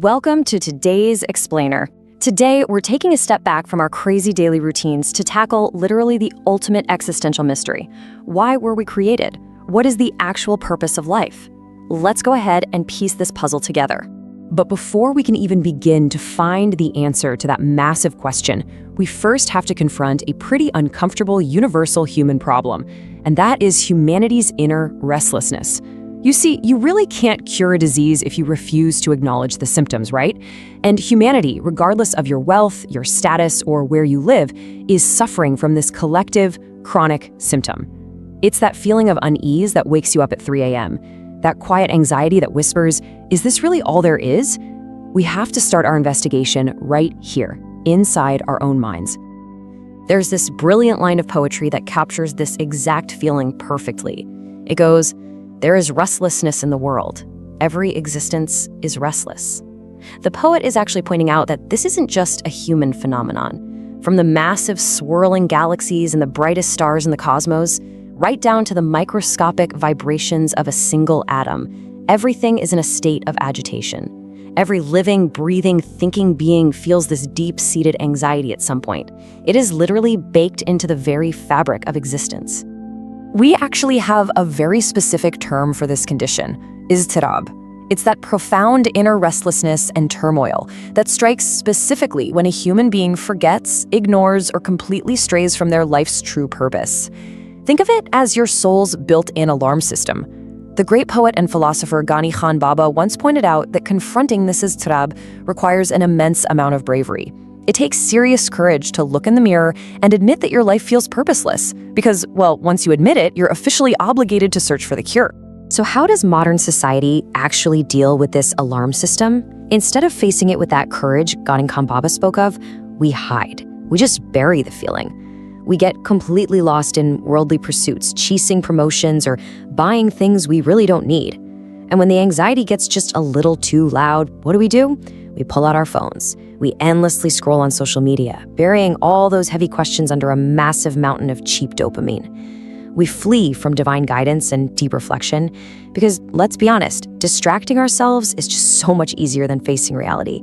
Welcome to today's Explainer. Today, we're taking a step back from our crazy daily routines to tackle literally the ultimate existential mystery. Why were we created? What is the actual purpose of life? Let's go ahead and piece this puzzle together. But before we can even begin to find the answer to that massive question, we first have to confront a pretty uncomfortable universal human problem, and that is humanity's inner restlessness. You see, you really can't cure a disease if you refuse to acknowledge the symptoms, right? And humanity, regardless of your wealth, your status, or where you live, is suffering from this collective, chronic symptom. It's that feeling of unease that wakes you up at 3 a.m., that quiet anxiety that whispers, is this really all there is? We have to start our investigation right here, inside our own minds. There's this brilliant line of poetry that captures this exact feeling perfectly. It goes, "There is restlessness in the world. Every existence is restless." The poet is actually pointing out that this isn't just a human phenomenon. From the massive swirling galaxies and the brightest stars in the cosmos, right down to the microscopic vibrations of a single atom, everything is in a state of agitation. Every living, breathing, thinking being feels this deep-seated anxiety at some point. It is literally baked into the very fabric of existence. We actually have a very specific term for this condition, iztirab. It's that profound inner restlessness and turmoil that strikes specifically when a human being forgets, ignores, or completely strays from their life's true purpose. Think of it as your soul's built-in alarm system. The great poet and philosopher Ghani Khan Baba once pointed out that confronting this iztirab requires an immense amount of bravery. It takes serious courage to look in the mirror and admit that your life feels purposeless, because, well, once you admit it, you're officially obligated to search for the cure. So how does modern society actually deal with this alarm system? Instead of facing it with that courage Ghani Khan Baba spoke of, we hide. We just bury the feeling. We get completely lost in worldly pursuits, chasing promotions, or buying things we really don't need. And when the anxiety gets just a little too loud, what do? We pull out our phones. We endlessly scroll on social media, burying all those heavy questions under a massive mountain of cheap dopamine. We flee from divine guidance and deep reflection because, let's be honest, distracting ourselves is just so much easier than facing reality.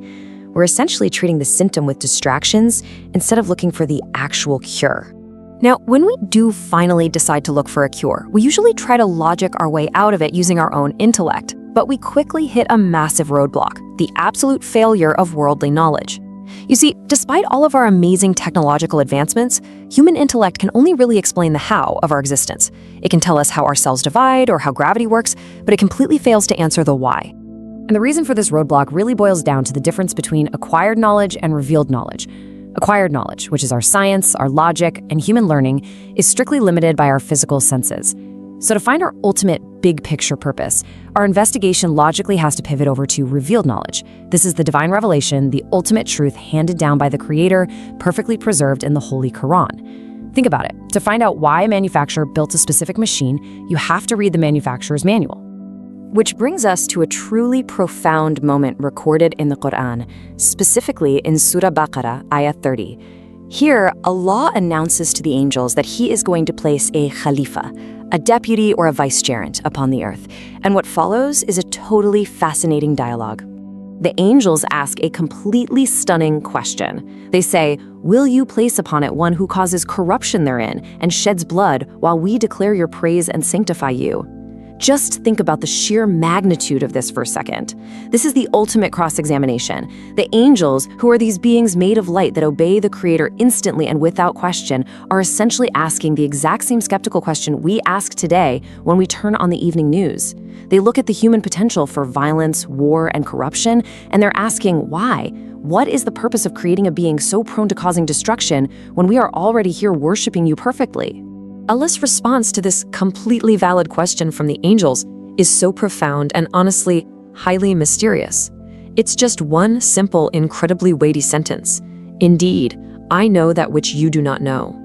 We're essentially treating the symptom with distractions instead of looking for the actual cure. Now, when we do finally decide to look for a cure, we usually try to logic our way out of it using our own intellect, but we quickly hit a massive roadblock, the absolute failure of worldly knowledge. You see, despite all of our amazing technological advancements, human intellect can only really explain the how of our existence. It can tell us how our cells divide or how gravity works, but it completely fails to answer the why. And the reason for this roadblock really boils down to the difference between acquired knowledge and revealed knowledge. Acquired knowledge, which is our science, our logic, and human learning, is strictly limited by our physical senses. So to find our ultimate big picture purpose, our investigation logically has to pivot over to revealed knowledge. This is the divine revelation, the ultimate truth handed down by the Creator, perfectly preserved in the Holy Quran. Think about it. To find out why a manufacturer built a specific machine, you have to read the manufacturer's manual. Which brings us to a truly profound moment recorded in the Quran, specifically in Surah Baqarah, Ayah 30. Here, Allah announces to the angels that He is going to place a Khalifa, a deputy or a vicegerent, upon the earth. And what follows is a totally fascinating dialogue. The angels ask a completely stunning question. They say, "Will you place upon it one who causes corruption therein and sheds blood while we declare your praise and sanctify you?" Just think about the sheer magnitude of this for a second. This is the ultimate cross-examination. The angels, who are these beings made of light that obey the Creator instantly and without question, are essentially asking the exact same skeptical question we ask today when we turn on the evening news. They look at the human potential for violence, war, and corruption, and they're asking why? What is the purpose of creating a being so prone to causing destruction when we are already here worshiping you perfectly? Allah's response to this completely valid question from the angels is so profound and honestly highly mysterious. It's just one simple, incredibly weighty sentence. "Indeed, I know that which you do not know."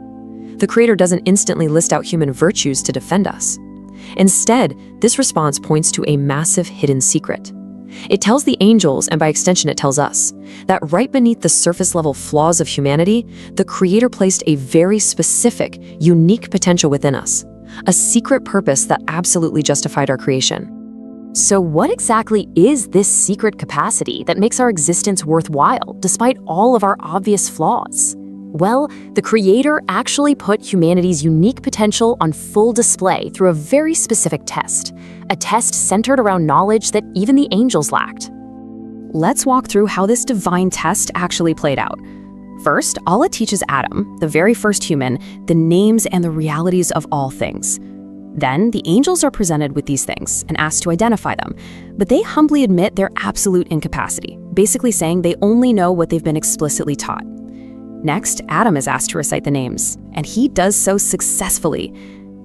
The Creator doesn't instantly list out human virtues to defend us. Instead, this response points to a massive hidden secret. It tells the angels, and by extension it tells us, that right beneath the surface-level flaws of humanity, the Creator placed a very specific, unique potential within us, a secret purpose that absolutely justified our creation. So what exactly is this secret capacity that makes our existence worthwhile, despite all of our obvious flaws? Well, the Creator actually put humanity's unique potential on full display through a very specific test, a test centered around knowledge that even the angels lacked. Let's walk through how this divine test actually played out. First, Allah teaches Adam, the very first human, the names and the realities of all things. Then, the angels are presented with these things and asked to identify them, but they humbly admit their absolute incapacity, basically saying they only know what they've been explicitly taught. Next, Adam is asked to recite the names, and he does so successfully.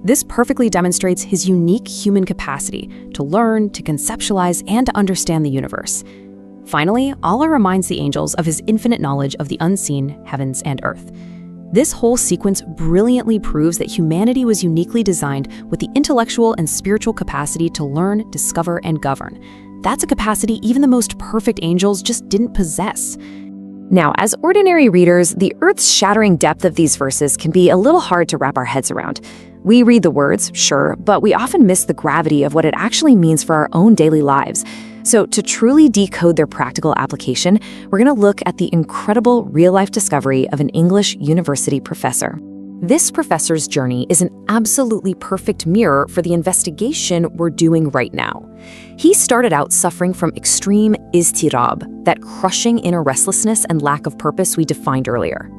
This perfectly demonstrates his unique human capacity to learn, to conceptualize, and to understand the universe. Finally, Allah reminds the angels of his infinite knowledge of the unseen heavens and earth. This whole sequence brilliantly proves that humanity was uniquely designed with the intellectual and spiritual capacity to learn, discover, and govern. That's a capacity even the most perfect angels just didn't possess. Now, as ordinary readers, the earth-shattering depth of these verses can be a little hard to wrap our heads around. We read the words, sure, but we often miss the gravity of what it actually means for our own daily lives. So to truly decode their practical application, we're going to look at the incredible real-life discovery of an English university professor. This professor's journey is an absolutely perfect mirror for the investigation we're doing right now. He started out suffering from extreme iztirab, that crushing inner restlessness and lack of purpose we defined earlier.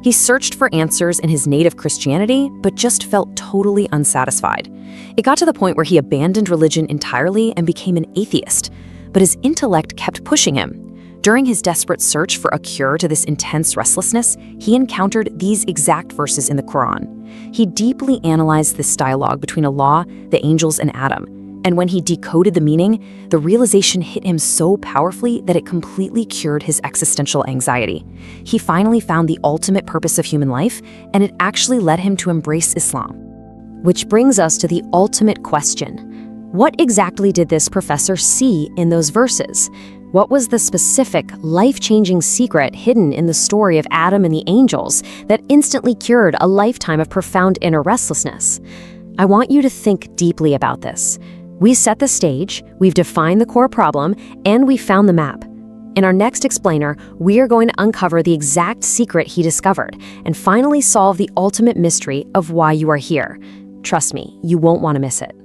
He searched for answers in his native Christianity, but just felt totally unsatisfied. It got to the point where he abandoned religion entirely and became an atheist. But his intellect kept pushing him. During his desperate search for a cure to this intense restlessness, he encountered these exact verses in the Quran. He deeply analyzed this dialogue between Allah, the angels, and Adam. And when he decoded the meaning, the realization hit him so powerfully that it completely cured his existential anxiety. He finally found the ultimate purpose of human life, and it actually led him to embrace Islam. Which brings us to the ultimate question. What exactly did this professor see in those verses? What was the specific, life-changing secret hidden in the story of Adam and the angels that instantly cured a lifetime of profound inner restlessness? I want you to think deeply about this. We set the stage, we've defined the core problem, and we found the map. In our next explainer, we are going to uncover the exact secret he discovered and finally solve the ultimate mystery of why you are here. Trust me, you won't want to miss it.